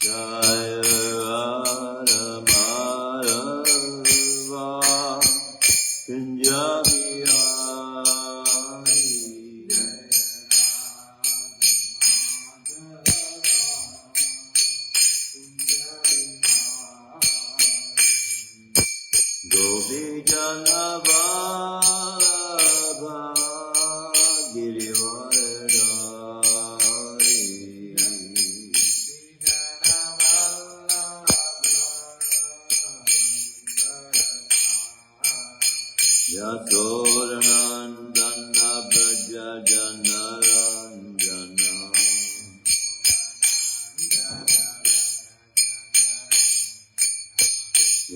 Jaya Radha Madhava Kunja Bihari Gopi Jana Vallabha Girivaradhari Yasodanandana Braja Janaranjana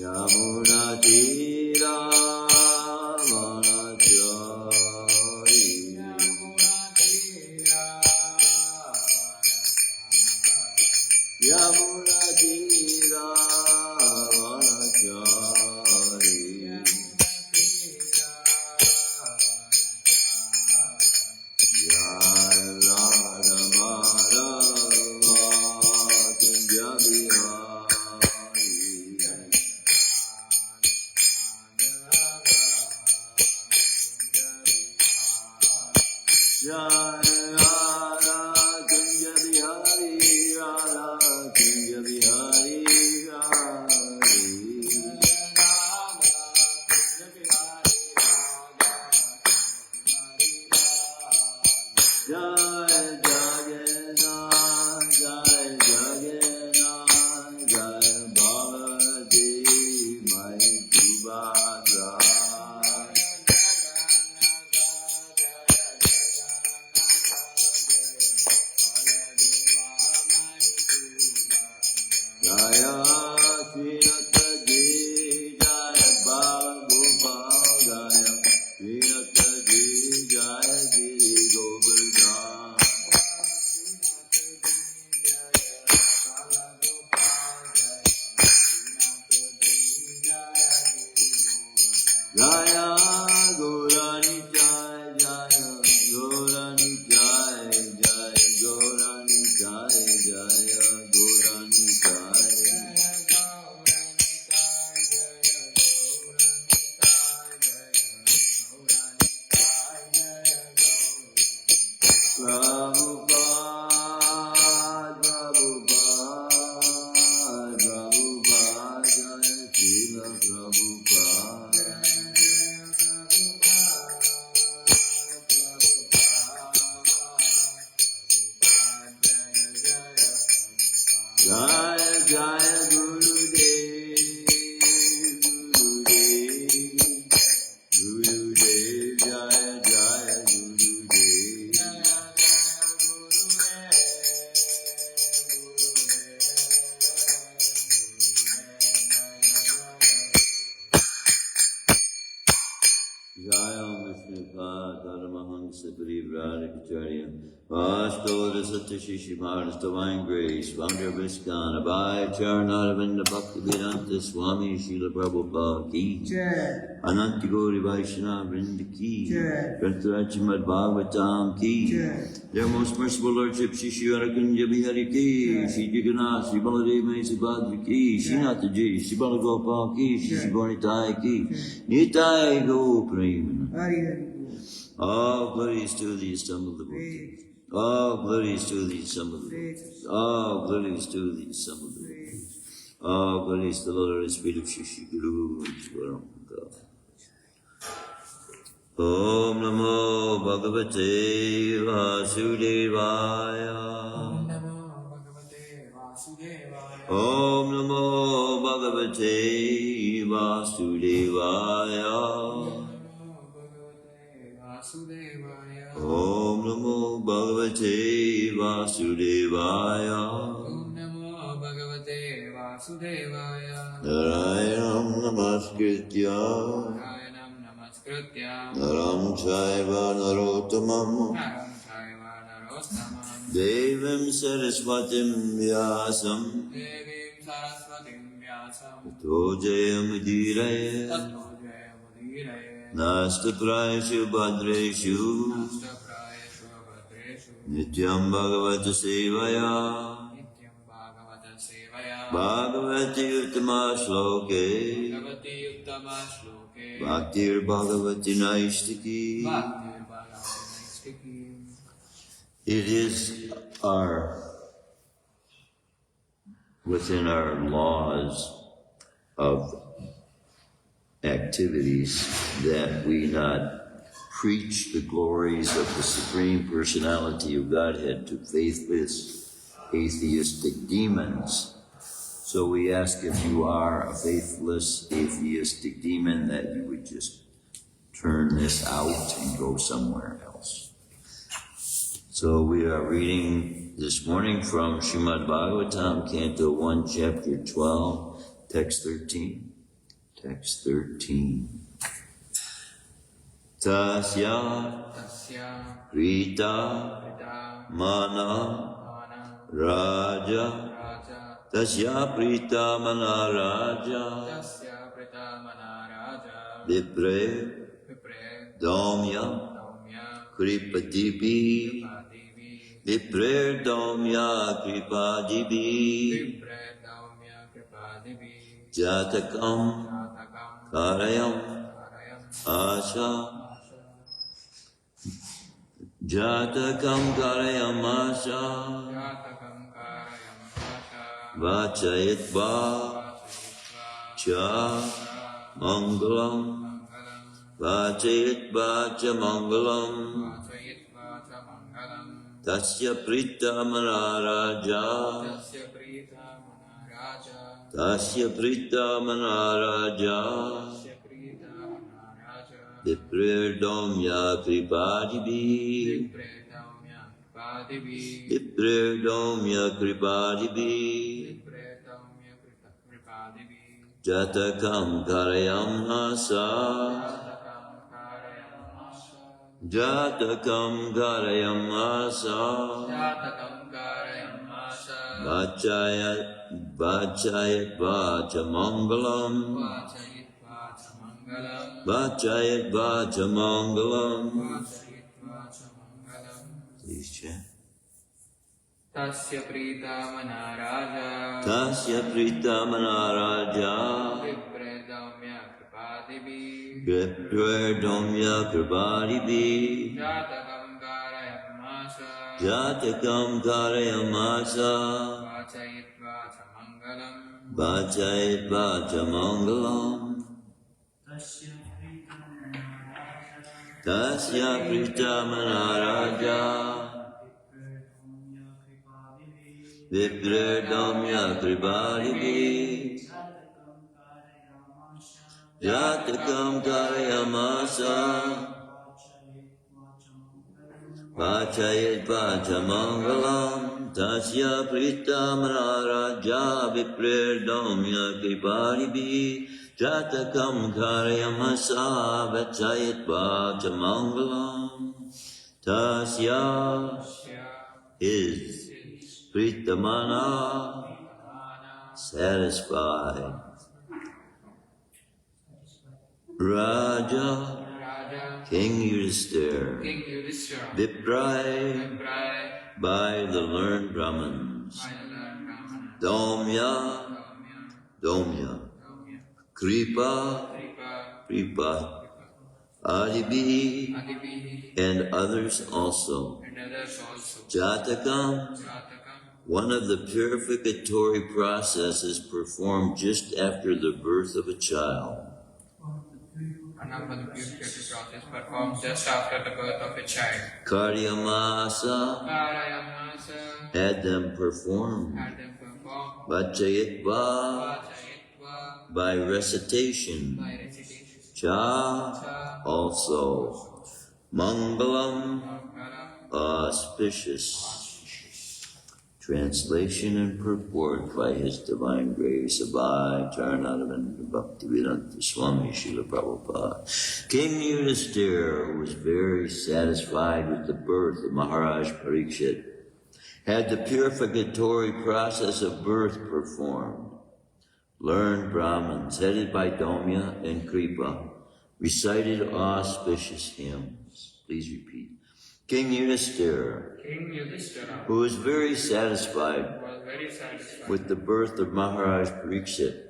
Yamuna Tira Vanachari Yamuna Tira Vanachari Jaya Radha Madhava Kunja Bihari Jaya Radha Kunja Bihari Radha Kunja Bihari Radha Jai Jagannath Jai Jagannath Jai Balaji Mai Subhadra Jaya Srinataji Jaya Bhagopal Jaya Srinataji Jaya Giri Govardhan Jaya Gaurani Jaya Jaya Gaurani Jaya Jaya Gaurani Jaya Jaya Gaurani Jaya Prabhupada Prabhupada Prabhupada Jaya Srila Prabhupada Jaya Jaya Gurudev Gurudev Jaya Jaya Gurudev Jaya Vishnupada Dharmahamsa Parivrajacharya Vastoda Satyashishi Bharata Divine Grace Swami Viskana Bhai Charnaravinda Bhaktivedanta Swami Srila Prabhupada Ki Ananti Gauri Vaishnava Vrinda Ki Grantaraj Shrimadbhagavatam Ki Their most merciful Lordship Shri Kunja Bihari Ki Shri Jagannath Shri Baladev Mai Subhadra Ki Shri Nataji Shri Balagopal Ki Shri Shri Bonitai Ki Nitai Go Premana All glories to the assembled devotees. All glories to the assembled devotees. All glories to the assembled devotees. All glories to the Lord and Spirit of Shri Guru and Swaram God. Om Namo Bhagavate Vasudevaya. Om Namo Bhagavate Vasudevaya. Om Namo Bhagavate Vasudevaya. Om Namo Bhagavate Vasudevaya. Narayanam Namaskritya Naram Chaiva Narottamam Devim Saraswatim Vyasam Tato Jayamudiraye Nasta Prayashu Bhadreshu Nityam Bhagavata Sevaya sevaya Bhagavati Uttama Shloke Bhagavati Uttama Shloke Bhaktir Bhagavati Naistiki. Bhaktir Bhagavati Naistiki. It is within our laws of activities that we not preach the glories of the Supreme Personality of Godhead to faithless, atheistic demons. So we ask, if you are a faithless, atheistic demon, that you would just turn this out and go somewhere else. So we are reading this morning from Shrimadbhagavatam, Canto 1, Chapter 12, Text 13. Text 13. Tasya Prita Mana Raja Tasya Prita Mana Raja Vipre Domya Kripadibi Vipre Domya Kripadibi Jatakam Karayam Asha Jatakam Karayam Asha Vachayitva Cha Mangalam Vachayitva Cha Mangalam Tasya Prita Manaraja Tasya Prita Manaraja Vipredomya Kripadibi Vipredomya Kripadibi Jatakam Karayam Nasa Jatakam Karayam Nasa Vachayat Vacha Mangalam Vachayat Vacha Mangalam. Please chant. Tasya Prita Manaraja Tasya Prita Manaraja Vipredomya Kripadibi Vipredomya Kripadibi Jatakam Karayamasa Jatakam Karayamasa Vachayat Vacha Mangalam Tasya Prita Manaraja Vipredomya Kripadibi Jatakam Karayamasa Vachayat Vacha Mangalam Tasya Prita Manaraja Vipredomya Kripadibi Jatakam Karayamasa Vachayat Vacha Mangalam. Tasya is Pritamana, satisfied. Raja, King Yudhishthira, Viprai, by the learned Brahmins. Domya, Kripa, Adibi, and others also. Jatakam, one of the purificatory processes performed just after the birth of a child. Karyamasa, had them performed. Vachayitva, by recitation. Cha, also. Mangalam, auspicious. Translation and purport by His Divine Grace Abhay Charanaravinda Bhaktivedanta Swami Srila Prabhupada. King Yudhishthira was very satisfied with the birth of Maharaj Parikshit, had the purificatory process of birth performed. Learned Brahmins, headed by Domya and Kripa, recited auspicious hymns. Please repeat. King Yudhishthira, who was very satisfied very satisfied with the birth of Maharaj Pariksit,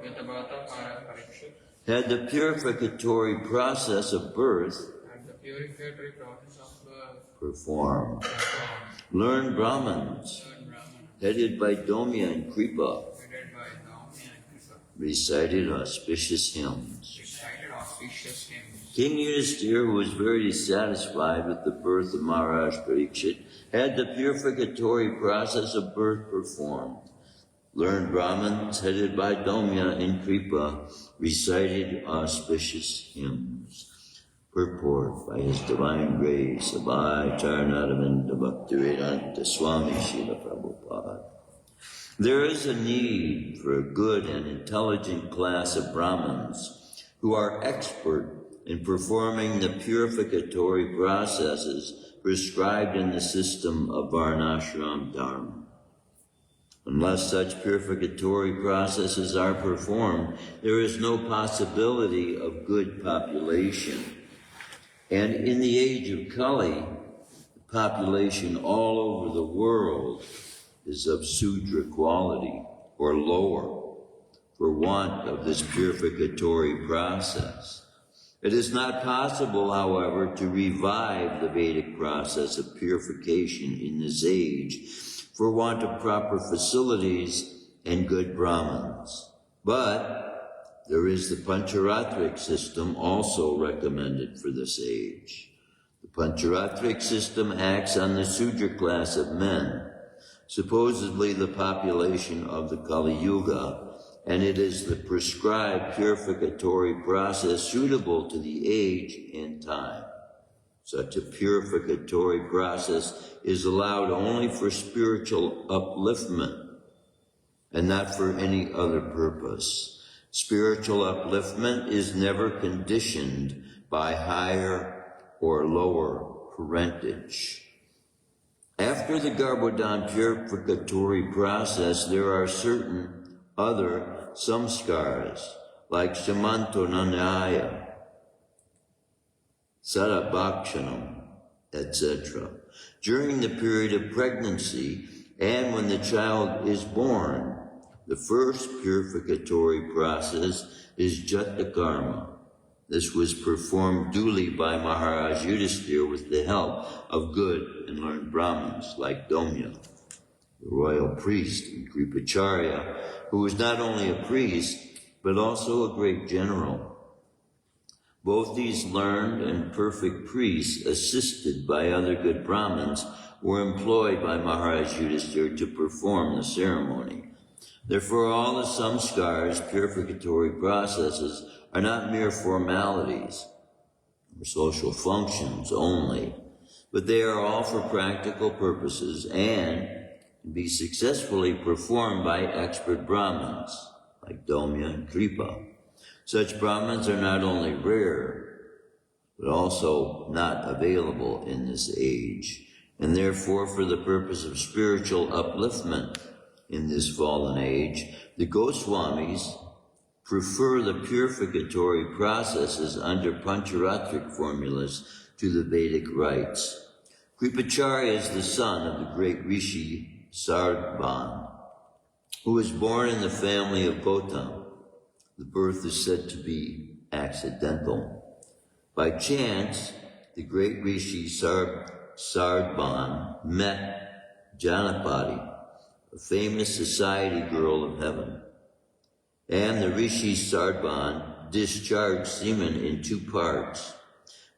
with the birth of Maharaj Pariksit, had the purificatory process of birth and the purificatory process of birth performed. performed. Learned Brahmins, Third Brahman, headed by Domya and Kripa, headed by Naomi and Krishna, recited auspicious hymns. recited auspicious hymns. King Yudhisthira, who was very dissatisfied with the birth of Maharaj Pariksit, had the purificatory process of birth performed. Learned Brahmins, headed by Domya and Kripa, recited auspicious hymns. Purport by His Divine Grace, Abhay Charanaravinda Bhaktivedanta Swami Srila Prabhupada. There is a need for a good and intelligent class of Brahmins who are expert in performing the purificatory processes prescribed in the system of Varnashram Dharma. Unless such purificatory processes are performed, there is no possibility of good population. And in the age of Kali, the population all over the world is of Sudra quality, or lower, for want of this purificatory process. It is not possible, however, to revive the Vedic process of purification in this age for want of proper facilities and good Brahmins. But there is the Pancharatric system also recommended for this age. The Pancharatric system acts on the Sudra class of men, supposedly the population of the Kali Yuga, and it is the prescribed purificatory process suitable to the age and time. Such a purificatory process is allowed only for spiritual upliftment and not for any other purpose. Spiritual upliftment is never conditioned by higher or lower parentage. After the Garbhodhan purificatory process, there are certain other samskaras, like Shamantonanaya, Sarabhakshanam, etc. During the period of pregnancy and when the child is born, the first purificatory process is Jatakarma. This was performed duly by Maharaj Yudhisthira with the help of good and learned Brahmins like Domya, the royal priest, and Kripacharya, who was not only a priest, but also a great general. Both these learned and perfect priests, assisted by other good Brahmins, were employed by Maharaj Yudhisthira to perform the ceremony. Therefore, all the samskars, purificatory processes, are not mere formalities or social functions only, but they are all for practical purposes and can be successfully performed by expert Brahmins, like Domya and Kripa. Such Brahmins are not only rare, but also not available in this age, and therefore for the purpose of spiritual upliftment in this fallen age, the Goswamis prefer the purificatory processes under Pancharatric formulas to the Vedic rites. Kripacharya is the son of the great Rishi Sardban, who was born in the family of Gautam. The birth is said to be accidental. By chance, the great Rishi Sardban met Janapati, a famous society girl of heaven. And the Rishi Sardban discharged semen in two parts.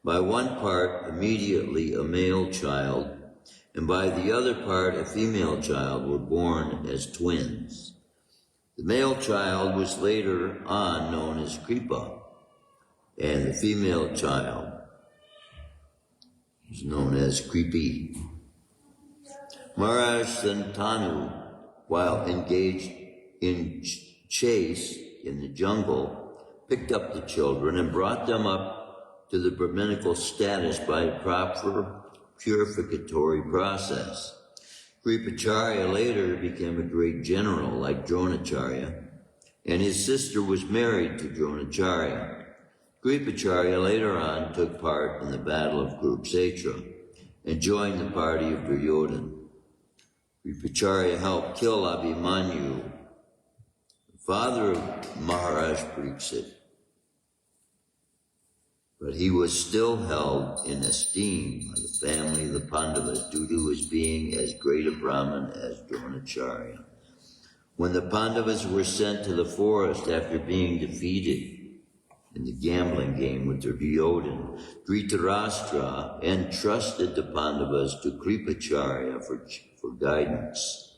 By one part, immediately a male child, and by the other part, a female child, were born as twins. The male child was later on known as Kripa, and the female child was known as Kripi. Maharaj Santanu, while engaged in chase in the jungle, picked up the children and brought them up to the Brahminical status by a proper purificatory process. Kripacharya later became a great general like Dronacharya, and his sister was married to Dronacharya. Kripacharya later on took part in the Battle of Kurukshetra and joined the party of Duryodhana. Kripacharya helped kill Abhimanyu, father of Maharaj Pariksit. But he was still held in esteem by the family of the Pandavas due to his being as great a Brahmin as Dronacharya. When the Pandavas were sent to the forest after being defeated in the gambling game with Duryodhana, Dhritarashtra entrusted the Pandavas to Kripacharya for guidance.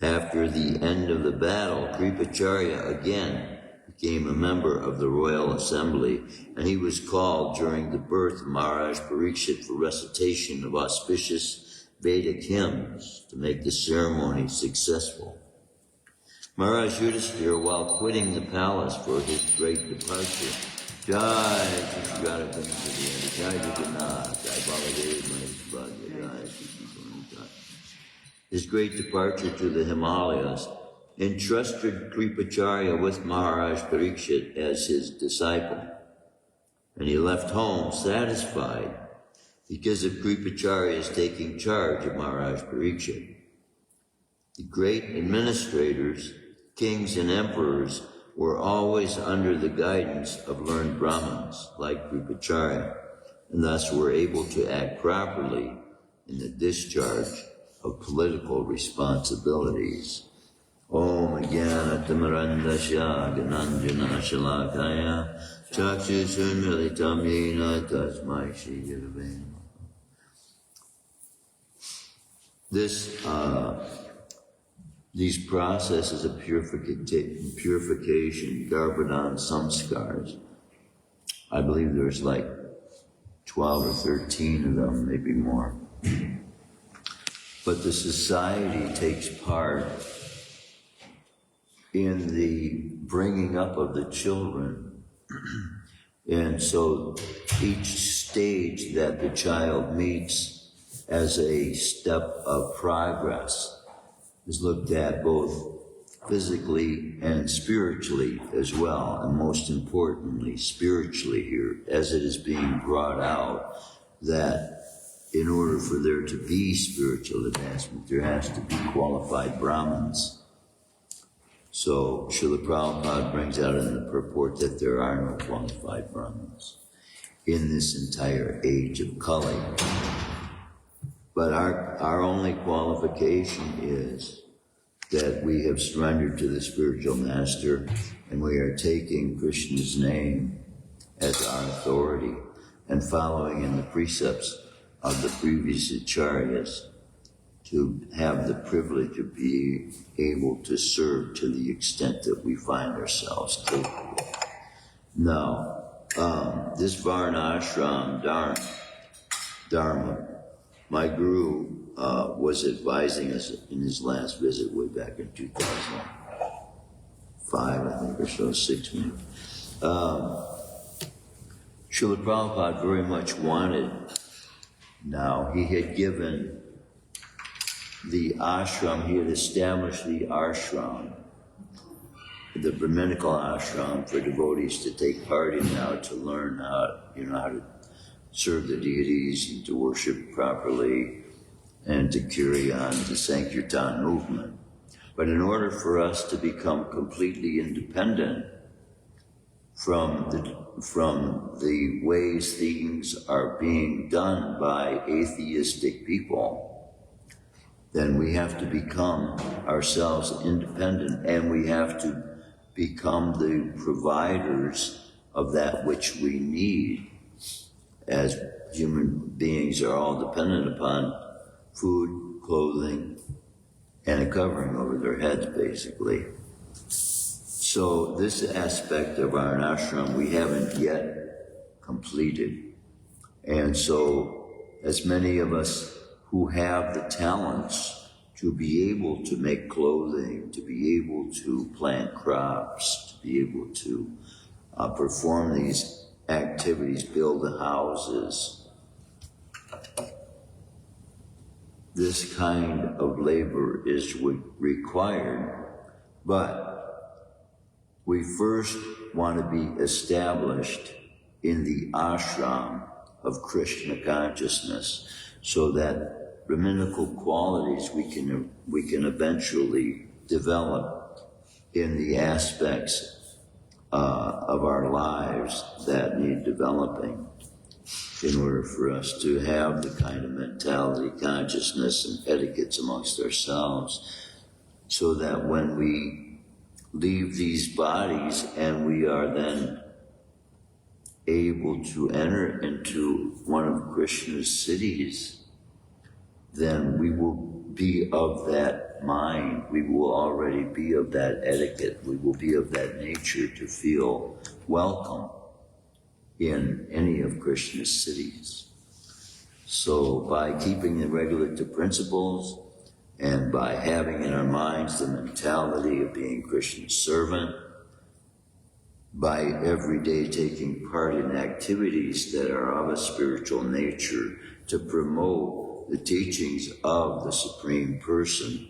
After the end of the battle, Kripacharya again became a member of the royal assembly, and he was called during the birth of Maharaj Pariksit for recitation of auspicious Vedic hymns to make the ceremony successful. Maharaj Yudhisthira, while quitting the palace for his great departure, Jai Shrimadbhagavatam, Jai Jagannath, Jai Baladev, Maheshwara, Jai Shri. His great departure to the Himalayas entrusted Kripacharya with Maharaj Pariksit as his disciple, and he left home satisfied because of Kripacharya's taking charge of Maharaj Pariksit. The great administrators, kings and emperors were always under the guidance of learned Brahmins like Kripacharya, and thus were able to act properly in the discharge of political responsibilities. Om Jnana-timirandasya Gananjana Shalakaya Chakshusmilitam Yena Tasmai Shri Gurave Namaha. These processes of purification, Garbhadan samskars, I believe there's like 12 or 13 of them, maybe more. But the society takes part in the bringing up of the children. And so each stage that the child meets as a step of progress is looked at both physically and spiritually as well, and most importantly, spiritually here, as it is being brought out that in order for there to be spiritual advancement, there has to be qualified Brahmins. So Srila Prabhupada brings out in the purport that there are no qualified Brahmins in this entire age of Kali. But our only qualification is that we have surrendered to the spiritual master and we are taking Krishna's name as our authority and following in the precepts of the previous acharyas to have the privilege of being able to serve to the extent that we find ourselves capable. Now, this Varnashram Dharma, my guru was advising us in his last visit way back in 2005, I think, or so, 6 maybe. Srila Prabhupada very much wanted, now he had given the ashram, he had established the ashram, the Brahminical ashram for devotees to take part in now to learn how to serve the deities and to worship properly and to carry on the Sankirtan movement. But in order for us to become completely independent from the ways things are being done by atheistic people, then we have to become ourselves independent, and we have to become the providers of that which we need, as human beings are all dependent upon food, clothing, and a covering over their heads, basically. So this aspect of our ashram we haven't yet completed. And so as many of us who have the talents to be able to make clothing, to be able to plant crops, to be able to perform these activities, build the houses, this kind of labor is required, but we first want to be established in the ashram of Krishna consciousness so that Brahminical qualities we can eventually develop in the aspects of our lives that need developing in order for us to have the kind of mentality, consciousness, and etiquettes amongst ourselves, so that when we leave these bodies and we are then able to enter into one of Krishna's cities, then we will be of that mind, we will already be of that etiquette, we will be of that nature to feel welcome in any of Krishna's cities. So by keeping the regulative principles and by having in our minds the mentality of being Krishna's servant, by every day taking part in activities that are of a spiritual nature to promote the teachings of the Supreme Person,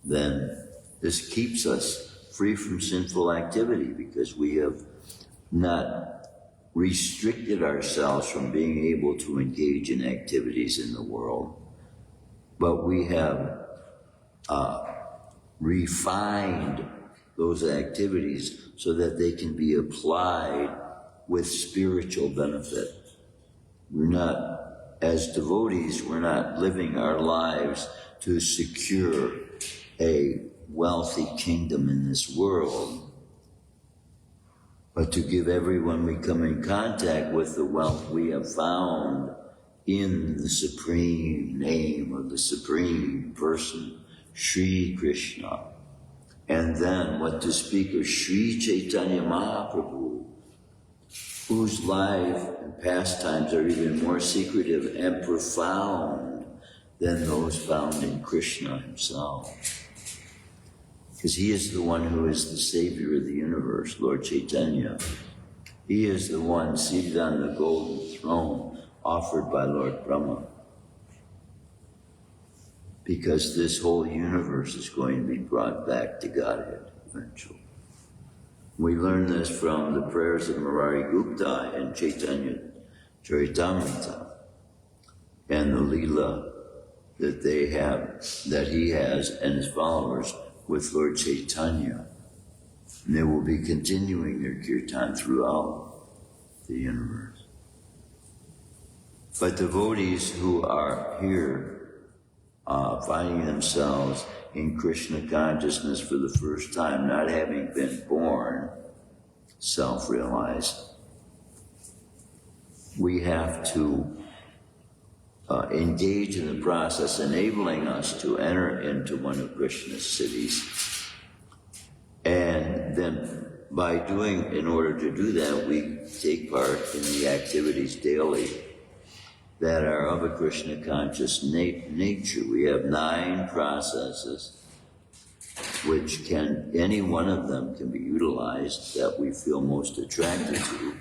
then this keeps us free from sinful activity, because we have not restricted ourselves from being able to engage in activities in the world, but we have refined those activities so that they can be applied with spiritual benefit. We're not, as devotees, we're not living our lives to secure a wealthy kingdom in this world, but to give everyone we come in contact with the wealth we have found in the supreme name of the Supreme Person, Sri Krishna. And then what to speak of Sri Chaitanya Mahaprabhu, whose life and pastimes are even more secretive and profound than those found in Krishna himself. Because he is the one who is the savior of the universe, Lord Chaitanya. He is the one seated on the golden throne offered by Lord Brahma. Because this whole universe is going to be brought back to Godhead eventually. We learn this from the prayers of Murari Gupta and Chaitanya Charitamrita and the Leela that they have, that he has and his followers with Lord Chaitanya. And they will be continuing their kirtan throughout the universe. But devotees who are here finding themselves in Krishna consciousness for the first time, not having been born self-realized, we have to engage in the process enabling us to enter into one of Krishna's cities. And then in order to do that, we take part in the activities daily that are of a Krishna conscious nature. We have 9 processes which any one of them can be utilized that we feel most attracted to.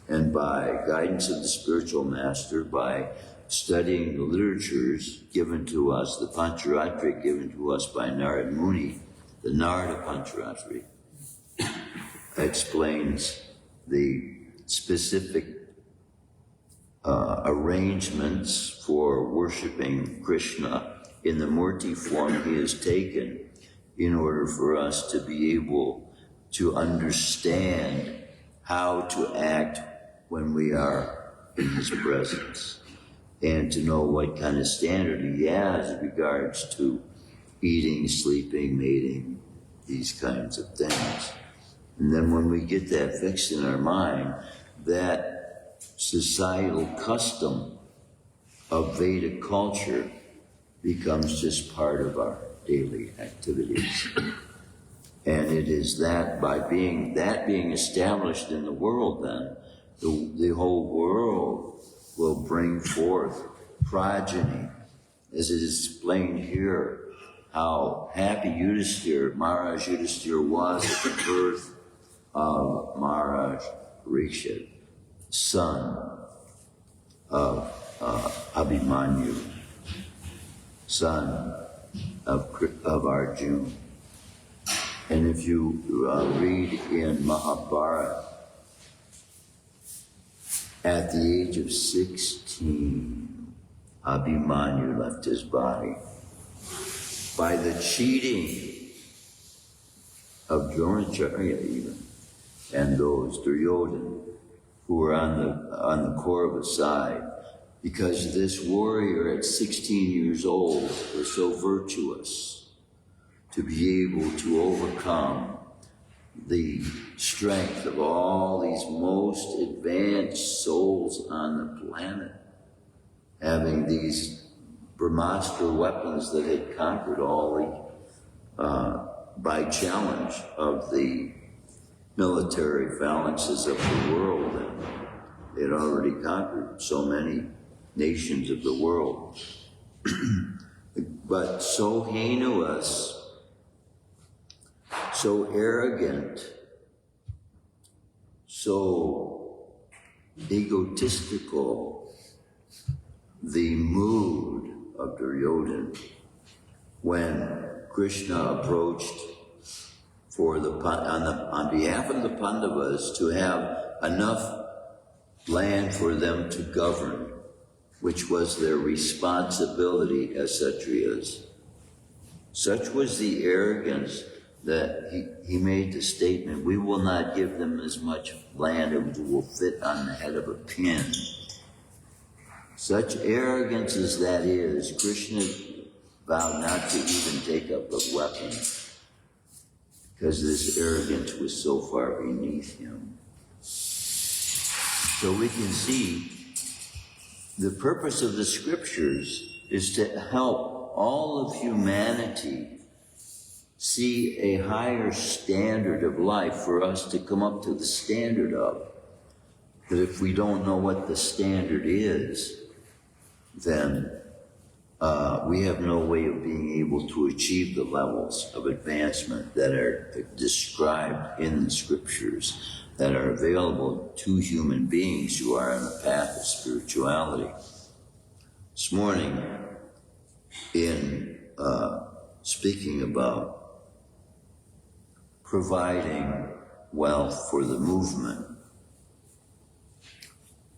And by guidance of the spiritual master, by studying the literatures given to us, the Pancharatri given to us by Narad Muni, the Narada Pancharatri explains the specific arrangements for worshiping Krishna in the Murti form he has taken in order for us to be able to understand how to act when we are in his presence, and to know what kind of standard he has in regards to eating, sleeping, mating, these kinds of things. And then when we get that fixed in our mind, that societal custom of Vedic culture becomes just part of our daily activities. And it is that by being established in the world, then the whole world will bring forth progeny, as it is explained here, how happy Maharaj Yudhisthira was at the birth of Maharaj Parikshit, son of Abhimanyu, son of Arjuna. And if you read in Mahabharata, at the age of 16, Abhimanyu left his body. By the cheating of Dronacharya even, and those Duryodhana who were on the Kaurava's side, because this warrior at 16 years old was so virtuous to be able to overcome the strength of all these most advanced souls on the planet, having these Brahmastra weapons that had conquered all the, by challenge of the military phalanxes of the world, and they had already conquered so many nations of the world. But so heinous, so arrogant, so egotistical, the mood of Duryodhana when Krishna approached for on behalf of the Pandavas to have enough land for them to govern, which was their responsibility as Kshatriyas. Such was the arrogance that he made the statement, we will not give them as much land as will fit on the head of a pin. Such arrogance as that is, Krishna vowed not to even take up a weapon because this arrogance was so far beneath him. So we can see the purpose of the scriptures is to help all of humanity see a higher standard of life for us to come up to the standard of. That if we don't know what the standard is, then we have no way of being able to achieve the levels of advancement that are described in the scriptures, that are available to human beings who are on the path of spirituality. This morning, in speaking about providing wealth for the movement,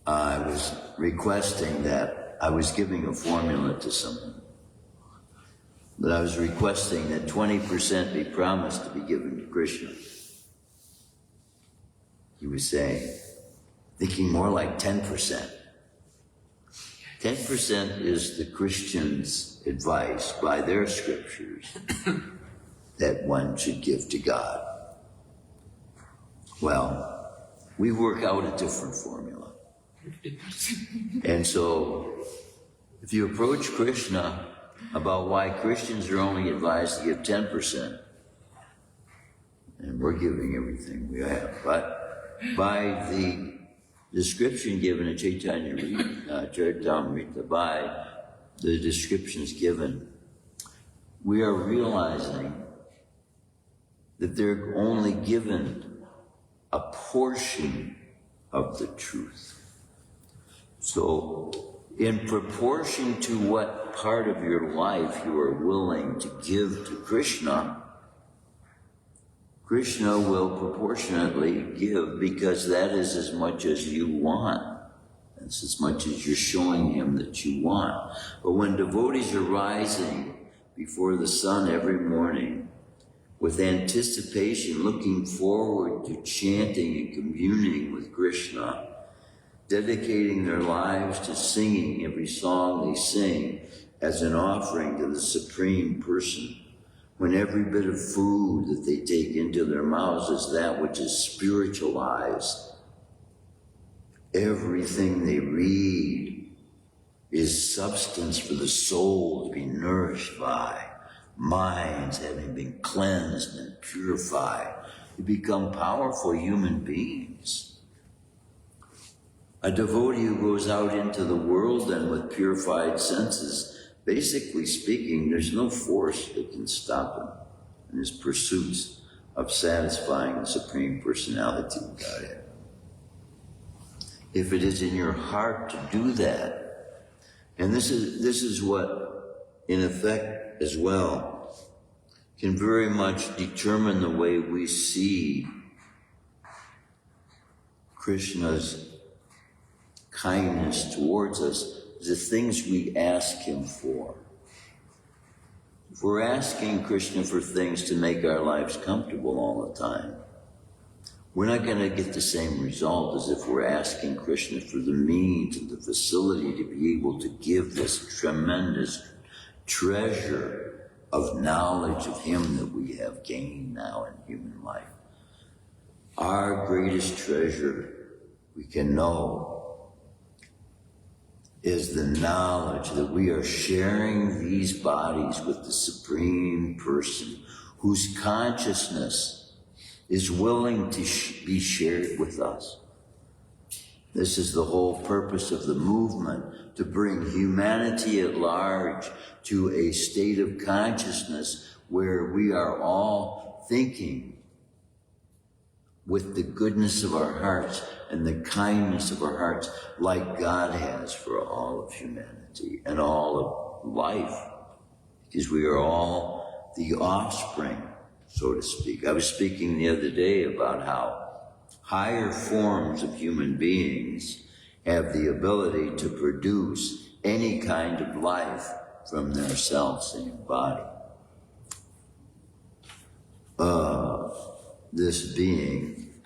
I was requesting that I was giving a formula to someone, but I was requesting that 20% be promised to be given to Krishna. He was saying, thinking more like 10%. 10% is the Christians' advice by their scriptures that one should give to God. Well, we work out a different formula. And so, if you approach Krishna about why Christians are only advised to give 10%, and we're giving everything we have, but by the description given in Chaitanya Charitamrita, by the descriptions given, we are realizing that they're only given a portion of the truth. So, in proportion to what part of your life you are willing to give to Krishna, Krishna will proportionately give, because that is as much as you want. That's as much as you're showing him that you want. But when devotees are rising before the sun every morning with anticipation, looking forward to chanting and communing with Krishna, dedicating their lives to singing every song they sing as an offering to the Supreme Person, when every bit of food that they take into their mouths is that which is spiritualized, everything they read is substance for the soul to be nourished by, minds having been cleansed and purified, to become powerful human beings. A devotee who goes out into the world then with purified senses, basically speaking, there's no force that can stop him in his pursuits of satisfying the Supreme Personality of Godhead. If it is in your heart to do that, and this is what, in effect as well, can very much determine the way we see Krishna's kindness towards us, the things we ask him for. If we're asking Krishna for things to make our lives comfortable all the time, we're not going to get the same result as if we're asking Krishna for the means and the facility to be able to give this tremendous treasure of knowledge of him that we have gained now in human life. Our greatest treasure we can know is the knowledge that we are sharing these bodies with the Supreme Person whose consciousness is willing to be shared with us. This is the whole purpose of the movement, to bring humanity at large to a state of consciousness where we are all thinking with the goodness of our hearts and the kindness of our hearts like God has for all of humanity and all of life, because we are all the offspring, so to speak. I was speaking the other day about how higher forms of human beings have the ability to produce any kind of life from their self-same body. This being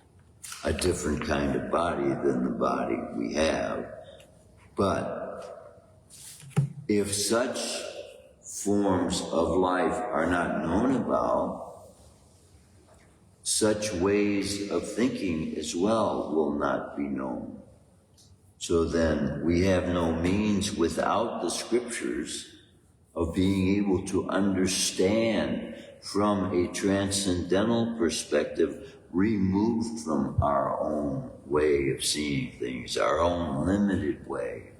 a different kind of body than the body we have. But if such forms of life are not known about, such ways of thinking as well will not be known. So then we have no means without the scriptures of being able to understand from a transcendental perspective, removed from our own way of seeing things, our own limited way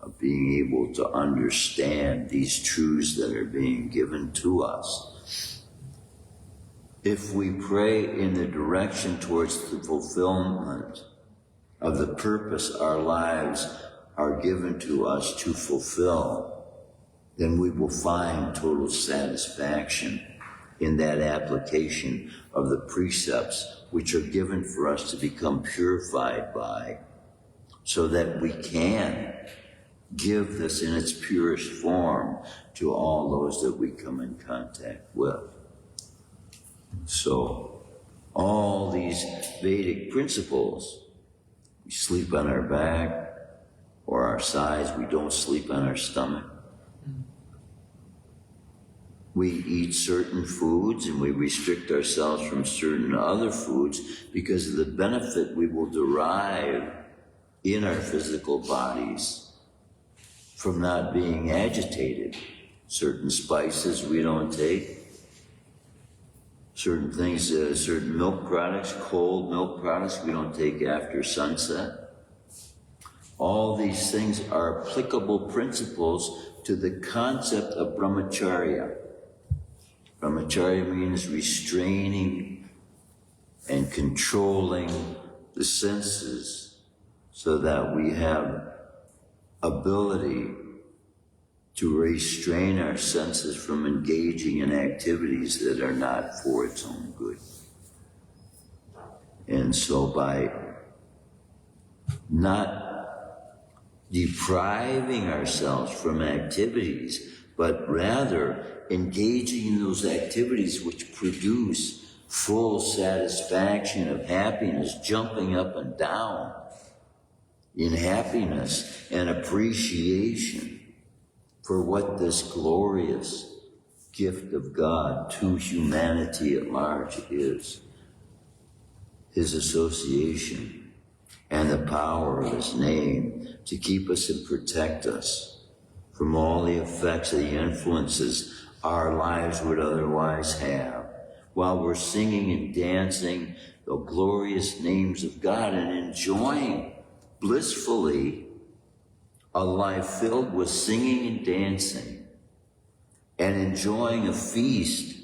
of being able to understand these truths that are being given to us. If we pray in the direction towards the fulfillment of the purpose our lives are given to us to fulfill, then we will find total satisfaction in that application of the precepts which are given for us to become purified by, so that we can give this in its purest form to all those that we come in contact with. So, all these Vedic principles, we sleep on our back or our sides, we don't sleep on our stomach. We eat certain foods and we restrict ourselves from certain other foods because of the benefit we will derive in our physical bodies from not being agitated. Certain spices we don't take, certain things, certain milk products, cold milk products we don't take after sunset. All these things are applicable principles to the concept of brahmacharya. Brahmacharya means restraining and controlling the senses so that we have ability to restrain our senses from engaging in activities that are not for its own good. And so by not depriving ourselves from activities, but rather engaging in those activities which produce full satisfaction of happiness, jumping up and down in happiness and appreciation for what this glorious gift of God to humanity at large is. His association and the power of his name to keep us and protect us from all the effects of the influences our lives would otherwise have, while we're singing and dancing the glorious names of God and enjoying blissfully a life filled with singing and dancing and enjoying a feast.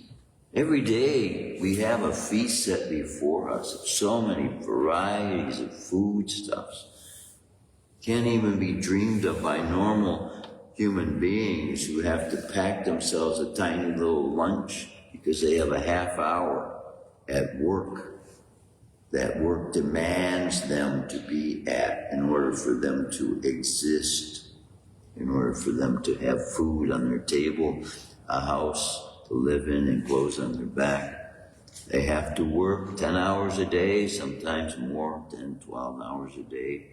Every day we have a feast set before us of so many varieties of foodstuffs. Can't even be dreamed of by normal human beings who have to pack themselves a tiny little lunch because they have a half hour at work. That work demands them to be at in order for them to exist in order for them to have food on their table, a house to live in, and clothes on their back. They have to work 10 hours a day, sometimes more, 10, 12 hours a day,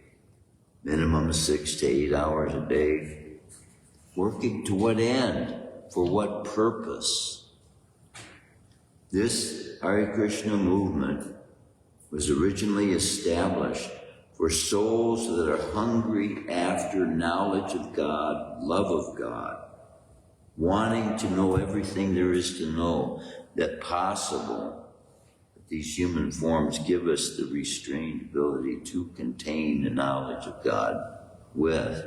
minimum 6 to 8 hours a day. Working to what end? For what purpose? This Hare Krishna movement was originally established for souls that are hungry after knowledge of God, love of God, wanting to know everything there is to know that possible. These human forms give us the restrained ability to contain the knowledge of God with.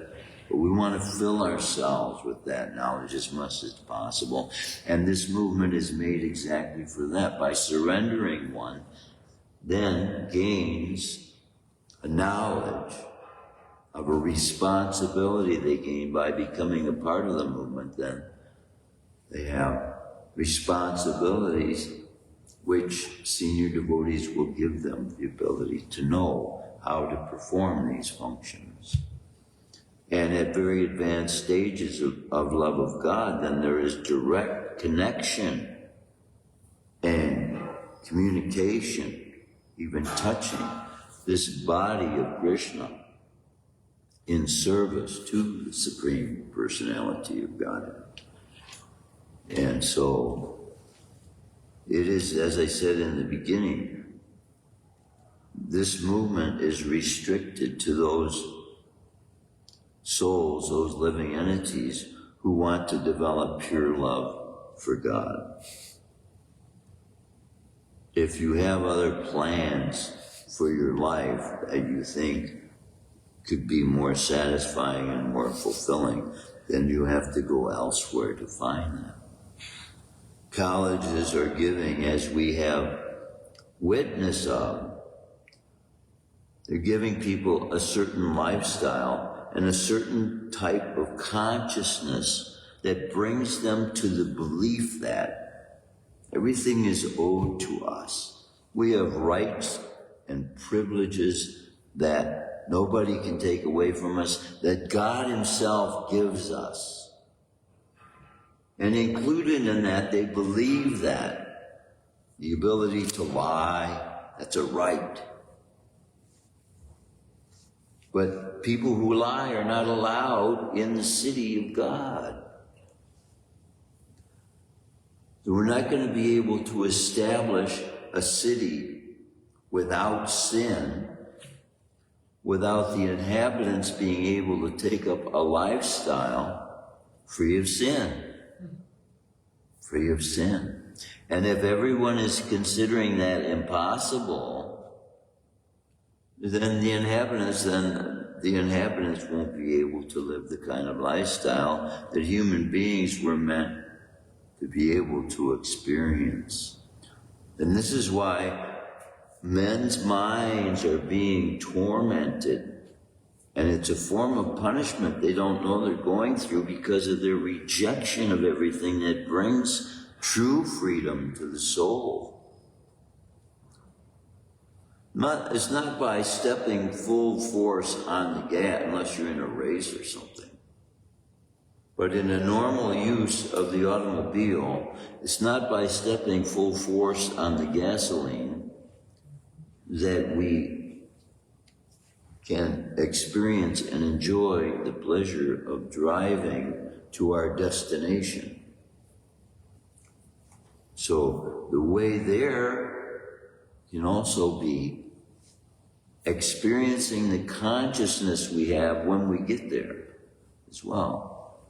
But we want to fill ourselves with that knowledge as much as possible. And this movement is made exactly for that. By surrendering, one then gains a knowledge of a responsibility they gain by becoming a part of the movement. Then they have responsibilities which senior devotees will give them the ability to know how to perform these functions. And at very advanced stages of love of God, then there is direct connection and communication, even touching this body of Krishna in service to the Supreme Personality of Godhead. And so it is, as I said in the beginning, this movement is restricted to those souls, those living entities who want to develop pure love for God. If you have other plans for your life that you think could be more satisfying and more fulfilling, then you have to go elsewhere to find them. Colleges are giving, as we have witness of, they're giving people a certain lifestyle and a certain type of consciousness that brings them to the belief that everything is owed to us. We have rights and privileges that nobody can take away from us, that God Himself gives us. And included in that, they believe that the ability to lie, that's a right. But people who lie are not allowed in the city of God. So we're not going to be able to establish a city without sin, without the inhabitants being able to take up a lifestyle free of sin. Free of sin. And if everyone is considering that impossible, then the inhabitants won't be able to live the kind of lifestyle that human beings were meant to be able to experience. And this is why men's minds are being tormented, and it's a form of punishment they don't know they're going through because of their rejection of everything that brings true freedom to the soul. It's not by stepping full force on the gas, unless you're in a race or something. But in a normal use of the automobile, it's not by stepping full force on the gasoline that we can experience and enjoy the pleasure of driving to our destination. So the way there can also be experiencing the consciousness we have when we get there as well.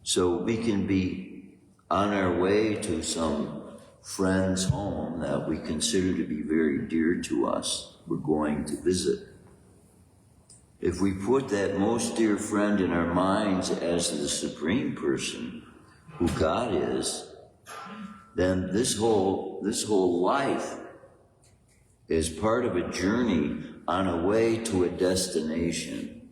So we can be on our way to some friend's home that we consider to be very dear to us. We're going to visit. If we put that most dear friend in our minds as the Supreme Person, who God is, then this whole life is part of a journey on a way to a destination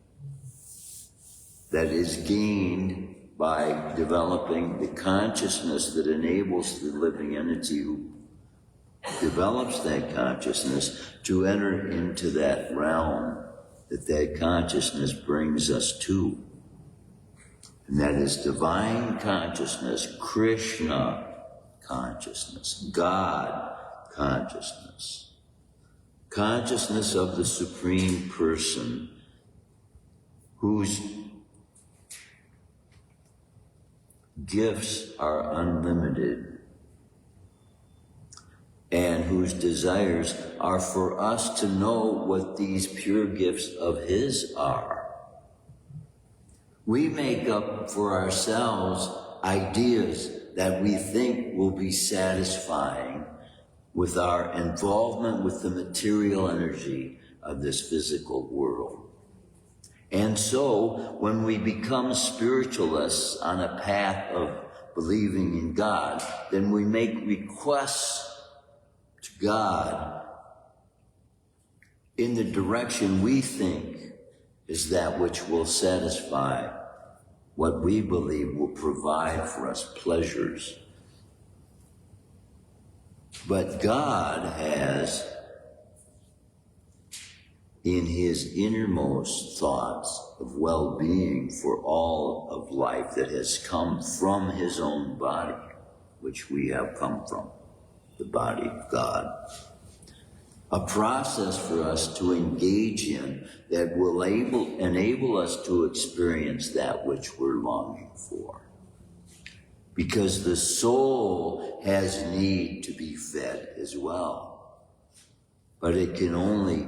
that is gained by developing the consciousness that enables the living entity who develops that consciousness to enter into that realm that consciousness brings us to. And that is divine consciousness, Krishna consciousness, God consciousness, consciousness of the Supreme Person, whose gifts are unlimited and whose desires are for us to know what these pure gifts of His are. We make up for ourselves ideas that we think will be satisfying with our involvement with the material energy of this physical world. And so, when we become spiritualists on a path of believing in God, then we make requests to God in the direction we think is that which will satisfy what we believe will provide for us pleasures. But God has, in His innermost thoughts of well-being for all of life that has come from His own body, which we have come from, the body of God, a process for us to engage in that will enable us to experience that which we're longing for. Because the soul has need to be fed as well. But it can only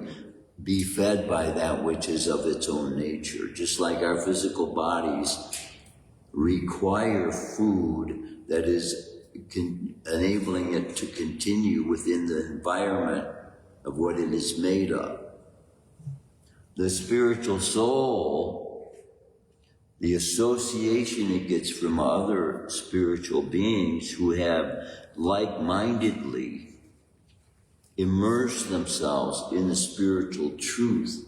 be fed by that which is of its own nature. Just like our physical bodies require food that is enabling it to continue within the environment of what it is made of. The spiritual soul, the association it gets from other spiritual beings who have like-mindedly immersed themselves in the spiritual truth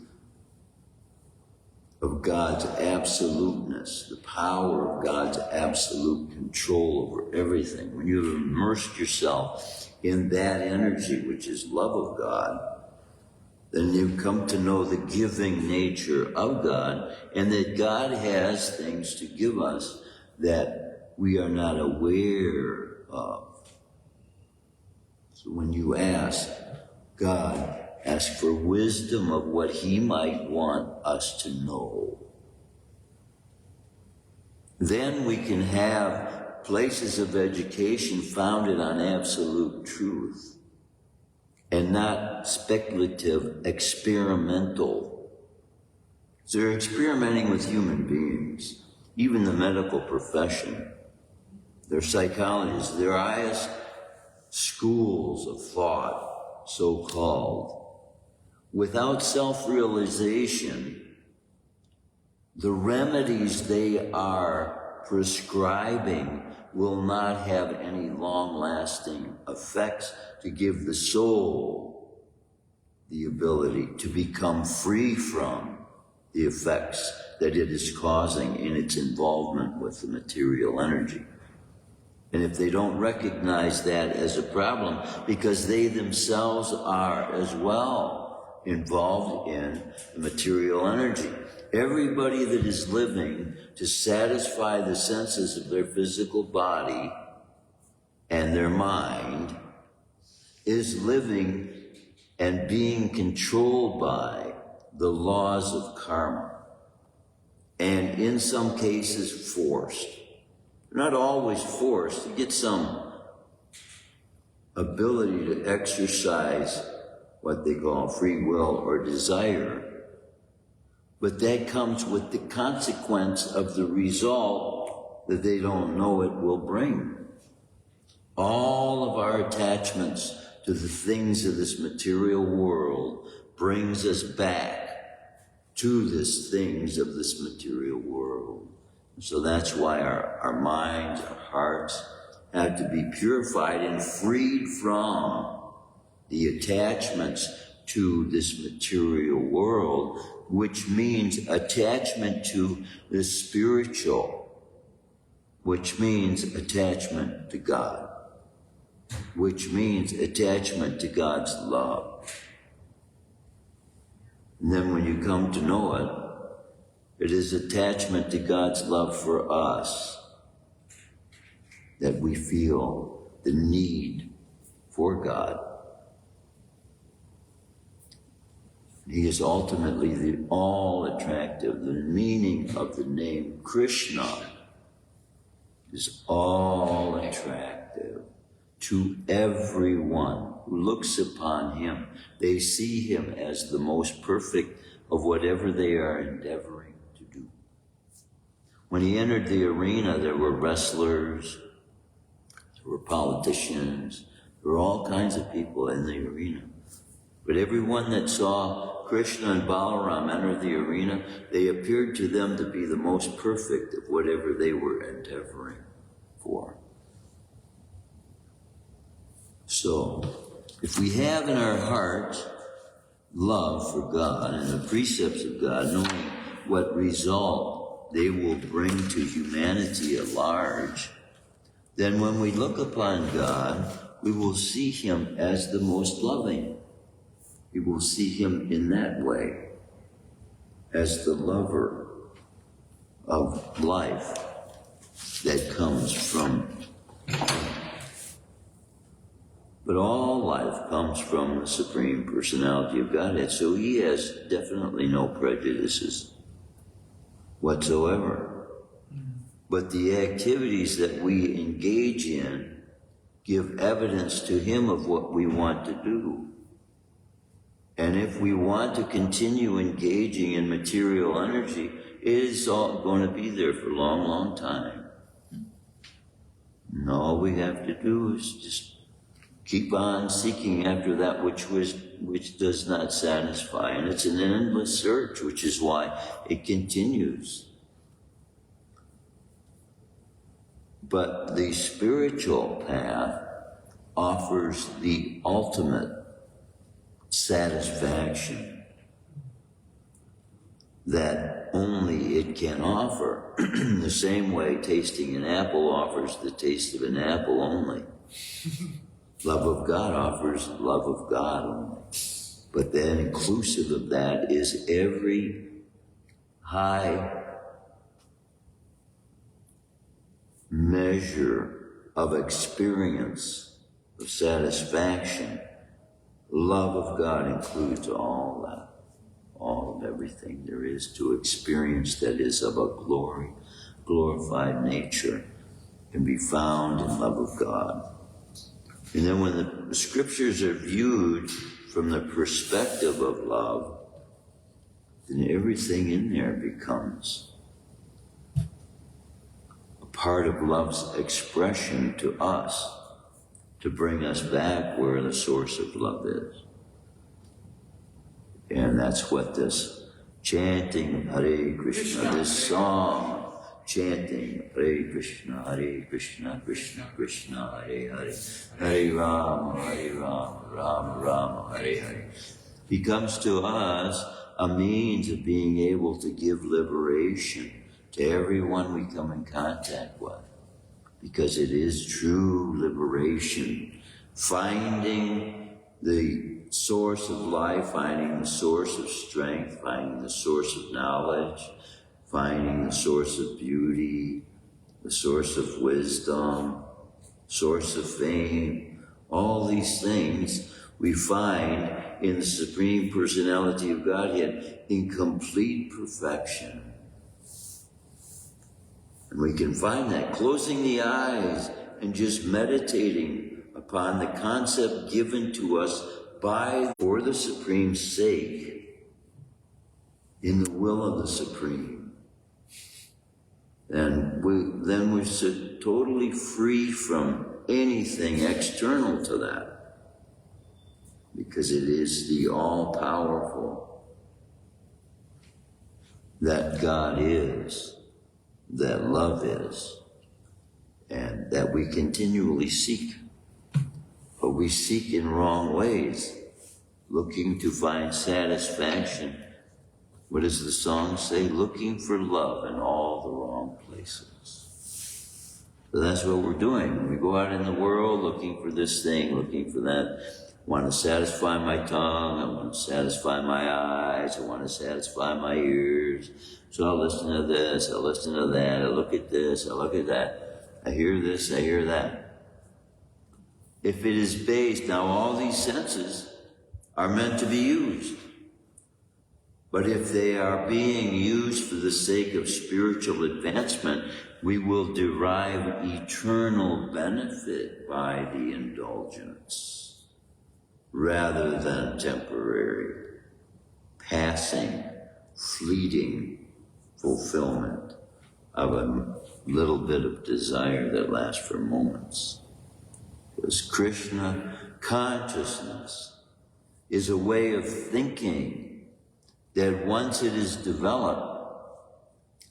of God's absoluteness, the power of God's absolute control over everything. When you've immersed yourself in that energy, which is love of God, then you come to know the giving nature of God, and that God has things to give us that we are not aware of. So when you ask God, ask for wisdom of what He might want us to know. Then we can have places of education founded on absolute truth and not speculative, experimental. So they're experimenting with human beings, even the medical profession. They're psychologists, their highest schools of thought, so-called. Without self-realization, the remedies they are prescribing will not have any long-lasting effects to give the soul the ability to become free from the effects that it is causing in its involvement with the material energy. And if they don't recognize that as a problem, because they themselves are as well involved in the material energy. Everybody that is living to satisfy the senses of their physical body and their mind is living and being controlled by the laws of karma, and in some cases forced. Not always forced. You get some ability to exercise what they call free will or desire, but that comes with the consequence of the result that they don't know it will bring. All of our attachments to the things of this material world brings us back to these things of this material world. So that's why our minds, our hearts have to be purified and freed from the attachments to this material world, which means attachment to the spiritual, which means attachment to God, which means attachment to God's love. And then when you come to know it, It is attachment to God's love for us that we feel the need for God. He is ultimately the all-attractive. The meaning of the name Krishna is all-attractive to everyone who looks upon him. They see him as the most perfect of whatever they are endeavoring to do. When he entered the arena, there were wrestlers, there were politicians, there were all kinds of people in the arena. But everyone that saw Krishna and Balaram enter the arena, they appeared to them to be the most perfect of whatever they were endeavoring for. So, if we have in our hearts love for God and the precepts of God, knowing what result they will bring to humanity at large, then when we look upon God, we will see him as the most loving. We will see him in that way, as the lover of life that comes from him. But all life comes from the Supreme Personality of Godhead, so he has definitely no prejudices whatsoever. But the activities that we engage in give evidence to him of what we want to do. And if we want to continue engaging in material energy, it is all going to be there for a long, long time. And all we have to do is just keep on seeking after that which does not satisfy. And it's an endless search, which is why it continues. But the spiritual path offers the ultimate satisfaction that only it can offer. The same way tasting an apple offers the taste of an apple only. Love of God offers love of God only. But then inclusive of that is every high measure of experience, of satisfaction. Love of God includes all that, all of everything there is to experience that is of a glorified nature can be found in love of God. And then when the scriptures are viewed from the perspective of love, then everything in there becomes a part of love's expression to us, to bring us back where the source of love is. And that's what this chanting Hare Krishna, this song, chanting Hare Krishna, Krishna Krishna, Hare Hare, Hare Rama, Rama Rama, Hare Hare, becomes to us a means of being able to give liberation to everyone we come in contact with. Because it is true liberation, finding the source of life, finding the source of strength, finding the source of knowledge, finding the source of beauty, the source of wisdom, source of fame. All these things we find in the Supreme Personality of Godhead in complete perfection. And we can find that closing the eyes and just meditating upon the concept given to us for the Supreme's sake, in the will of the Supreme. And then we're so totally free from anything external to that, because it is the all-powerful that God is, that love is, and that we continually seek. But we seek in wrong ways, looking to find satisfaction. What does the song say? Looking for love in all the wrong places. So that's what we're doing. We go out in the world looking for this thing, looking for that. want to satisfy my tongue, I want to satisfy my eyes, I want to satisfy my ears. So I'll listen to this, I'll listen to that, I'll look at this, I'll look at that. I hear this, I hear that. If it is based, now all these senses are meant to be used. But if they are being used for the sake of spiritual advancement, we will derive eternal benefit by the indulgence, rather than temporary, passing, fleeting fulfillment of a little bit of desire that lasts for moments. Because Krishna consciousness is a way of thinking that once it is developed,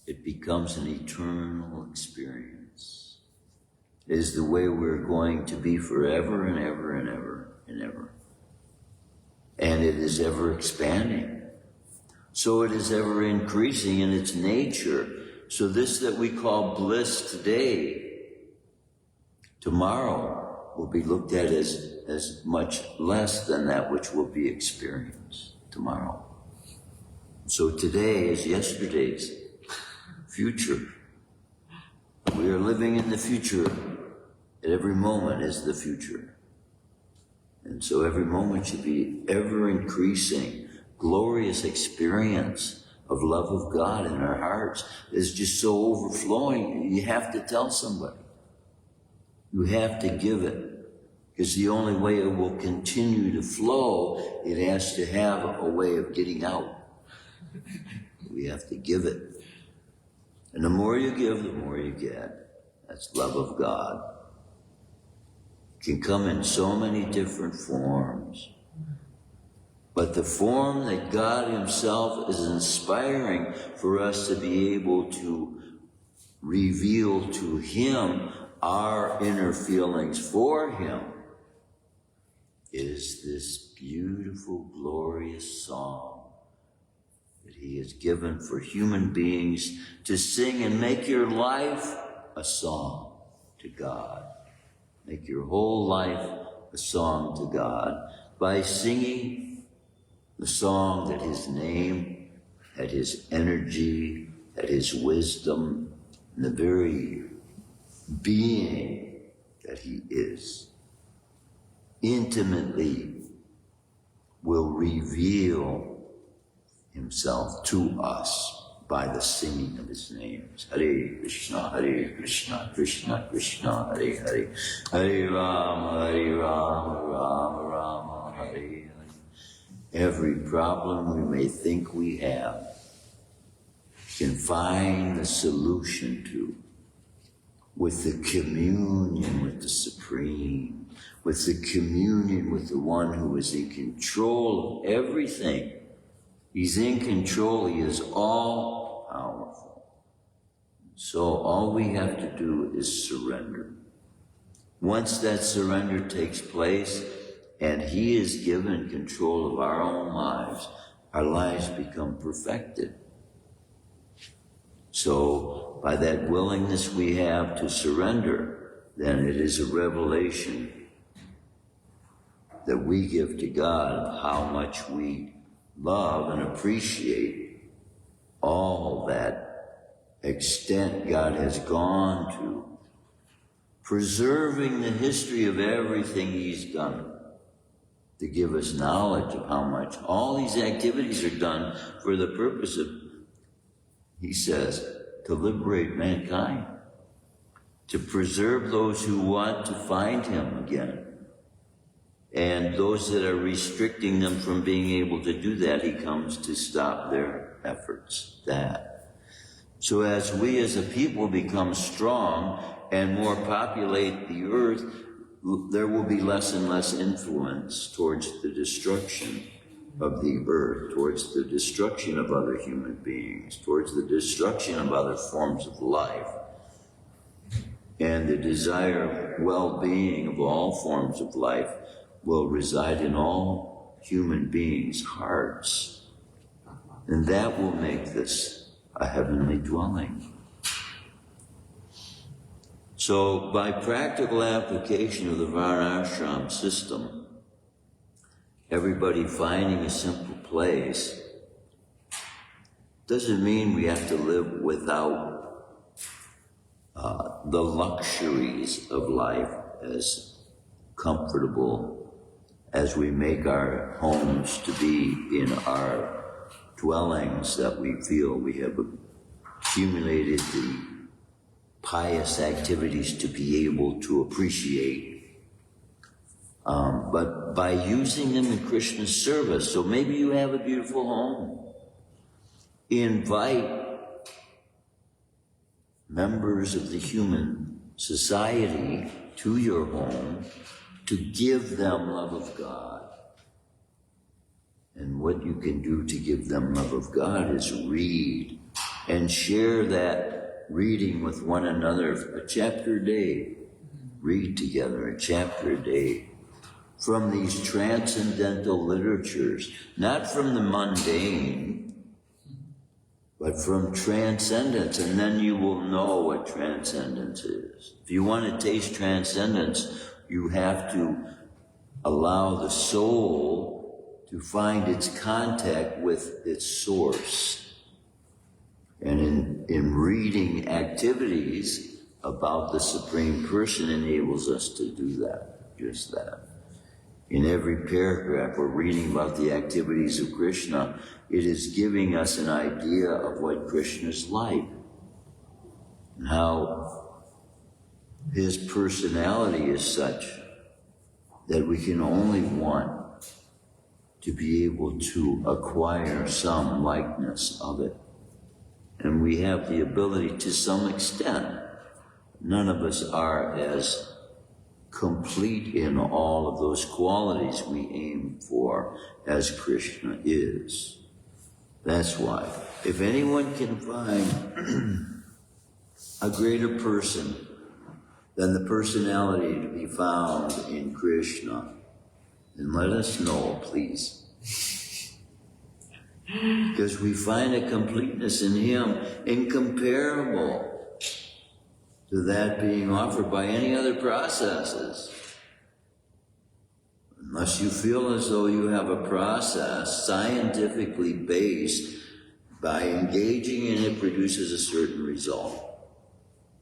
it becomes an eternal experience. It is the way we're going to be forever and ever and ever and ever. And it is ever expanding. So it is ever increasing in its nature. So this that we call bliss today, tomorrow will be looked at as much less than that which will be experienced tomorrow. So today is yesterday's future. We are living in the future. At every moment is the future. And so every moment should be ever increasing, glorious experience of love of God in our hearts is just so overflowing. You have to tell somebody. You have to give it. Because the only way it will continue to flow, it has to have a way of getting out. We have to give it. And the more you give, the more you get. That's love of God. It can come in so many different forms. But the form that God Himself is inspiring for us to be able to reveal to Him our inner feelings for Him is this beautiful, glorious song that He has given for human beings to sing and make your life a song to God. Make your whole life a song to God by singing the song that His name, that His energy, that His wisdom, and the very being that He is intimately will reveal Himself to us by the singing of His names. Hare Krishna, Krishna Krishna, Hare Hare, Hare Rama, Rama Rama, Hare Hare. Every problem we may think we have can find the solution to with the communion with the Supreme, with the communion with the One who is in control of everything. He's in control. He is all powerful. So all we have to do is surrender. Once that surrender takes place and He is given control of our own lives, our lives become perfected. So by that willingness we have to surrender, then it is a revelation that we give to God of how much we love and appreciate all that extent God has gone to, preserving the history of everything He's done to give us knowledge of how much all these activities are done for the purpose of, He says, to liberate mankind, to preserve those who want to find Him again. And those that are restricting them from being able to do that, He comes to stop their efforts. So as we as a people become strong and more populate the earth, there will be less and less influence towards the destruction of the earth, towards the destruction of other human beings, towards the destruction of other forms of life. And the desire of well-being of all forms of life will reside in all human beings' hearts. And that will make this a heavenly dwelling. So by practical application of the Varnashram system, everybody finding a simple place doesn't mean we have to live without the luxuries of life, as comfortable as we make our homes to be in our dwellings, that we feel we have accumulated the pious activities to be able to appreciate. But by using them in Krishna's service, so maybe you have a beautiful home, invite members of the human society to your home to give them love of God. And what you can do to give them love of God is read and share that reading with one another, a chapter a day. Read together a chapter a day from these transcendental literatures, not from the mundane, but from transcendence, and then you will know what transcendence is. If you want to taste transcendence, you have to allow the soul to find its contact with its source. And in reading activities about the Supreme Person enables us to do that, just that. In every paragraph, we're reading about the activities of Krishna. It is giving us an idea of what Krishna's like and how his personality is such that we can only want to be able to acquire some likeness of it. And we have the ability to some extent. None of us are as complete in all of those qualities we aim for as Krishna is. That's why, if anyone can find a greater person than the personality to be found in Krishna, then let us know, please. Because we find a completeness in him incomparable to that being offered by any other processes. Unless you feel as though you have a process scientifically based, by engaging in it produces a certain result.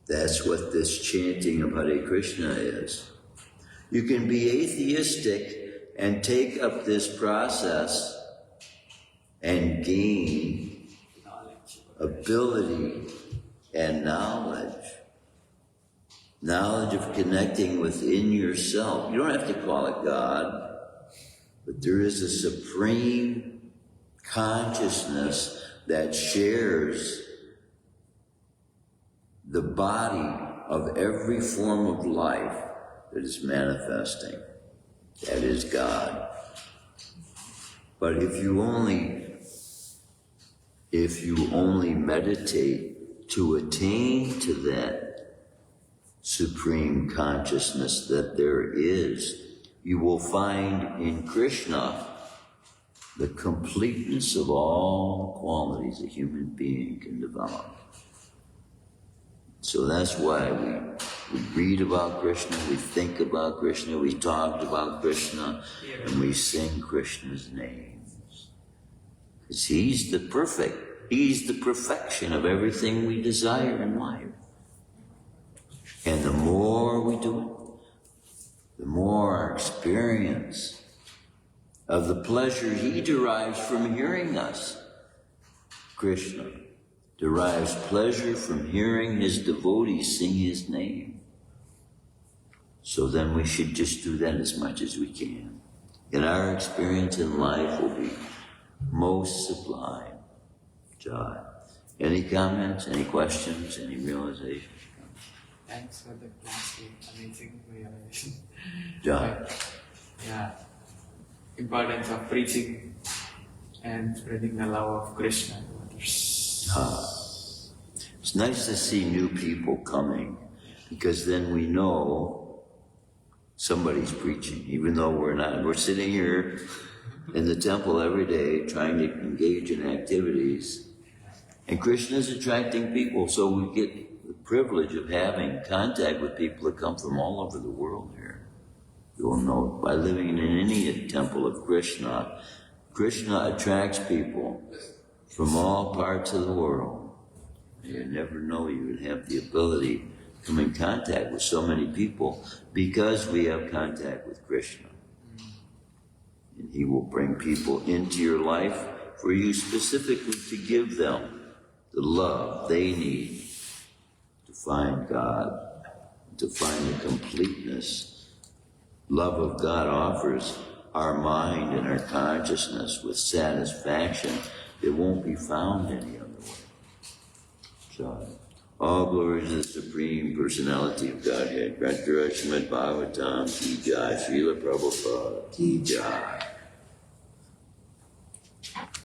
That's what this chanting of Hare Krishna is. You can be atheistic and take up this process and gain ability and knowledge of connecting within yourself. You don't have to call it God, but there is a supreme consciousness that shares the body of every form of life that is manifesting. That is God. But if you only meditate to attain to that supreme consciousness that there is, you will find in Krishna the completeness of all qualities a human being can develop. So that's why we read about Krishna, we think about Krishna, we talk about Krishna, and we sing Krishna's names. Because he's the perfection of everything we desire in life. And the more we do it, the more our experience of the pleasure he derives from hearing us. Krishna derives pleasure from hearing his devotees sing his name. So then we should just do that as much as we can. And our experience in life will be most sublime. Jai. Any comments, any questions, any realizations? Thanks for the class, amazing realization. Jai. Yeah, importance of preaching and spreading the love of Krishna to others. It's nice to see new people coming, because then we know somebody's preaching, even though we're not. We're sitting here in the temple every day trying to engage in activities, and Krishna is attracting people, so we get the privilege of having contact with people that come from all over the world here. You'll know by living in any temple of Krishna. Krishna attracts people from all parts of the world. You never know you would have the ability to come in contact with so many people because we have contact with Krishna. And he will bring people into your life for you specifically to give them the love they need to find God, to find the completeness. Love of God offers our mind and our consciousness with satisfaction that won't be found any other way. So, all glory to the Supreme Personality of Godhead. Shrimadbhagavatam, Ki Jai, Srila Prabhupada, Ki Jai.